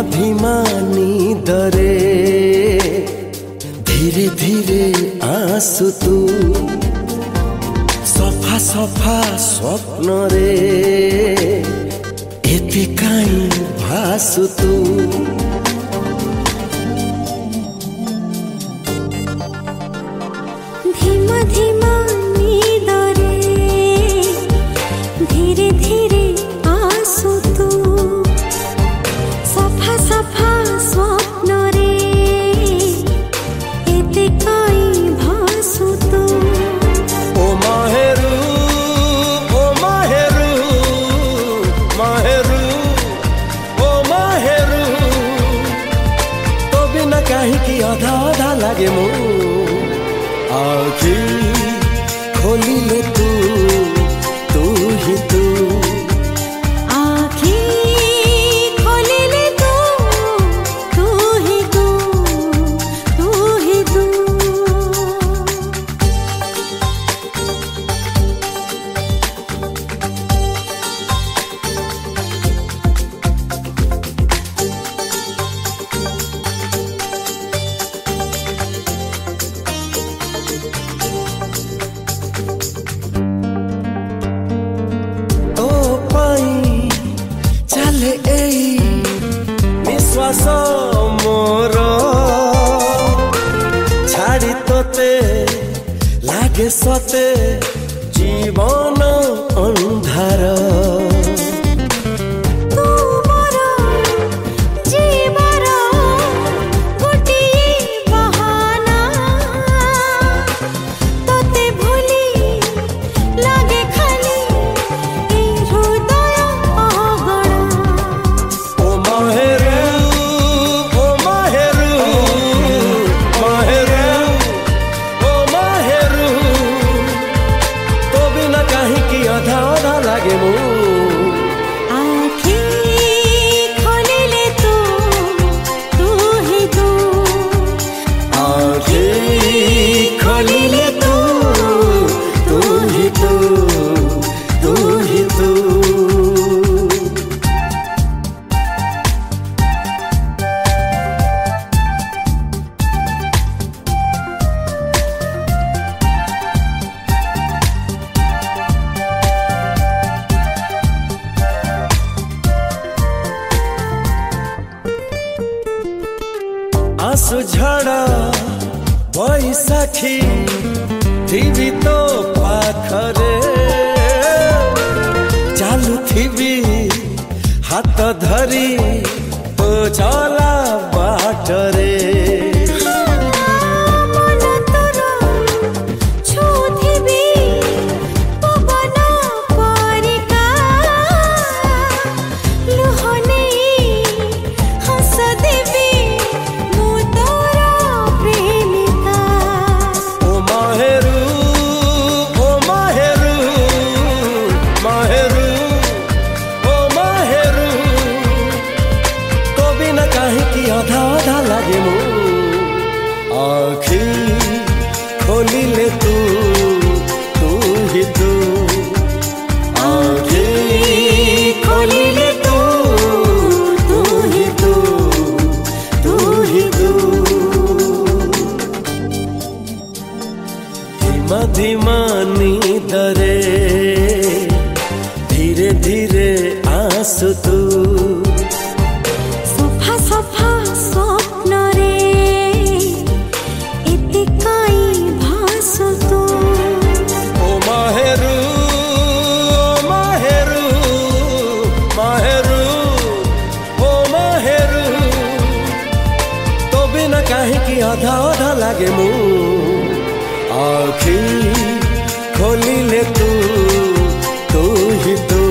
धीमा निदरे धीरे धीरे आसु तू सफा सफा स्वप्न रे एते काई भासु तू धीमा धीमा निदरे धीरे धीरे आसु तू सफा सफा स्वप्न रे एते काई भासु तू ओ माहेरू माहेरू ओ माहेरू तो बिना कहीं की आधा आधा लगे मु आँखें खोली ले तू ही तू आँखें खोली ले तू ही तू चले विश्वास मोर छाड़ी तोते लागे सते जीवन अंधार आधा आधा लागे मु आँखें खोली ले तू ही तू आँखें खोली ले तू ही तू ही तू आंसू झड़ा बैसाखी थी तो पाखरे चालू थी हाथ धरी तो चला बाटरे आधा आधा लागे मु आँखें खोली ले तू ही तू आँखें खोली ले तू ही तू धीमा धीमा निदरे धीरे धीरे आसु तू सफा स्वप्न रे एते काई भासु तू ओ माहेरू ओ माहेरू तो बिना काहे की आधा आधा लागे मु आँखें खोली ले तू ही तू ही तू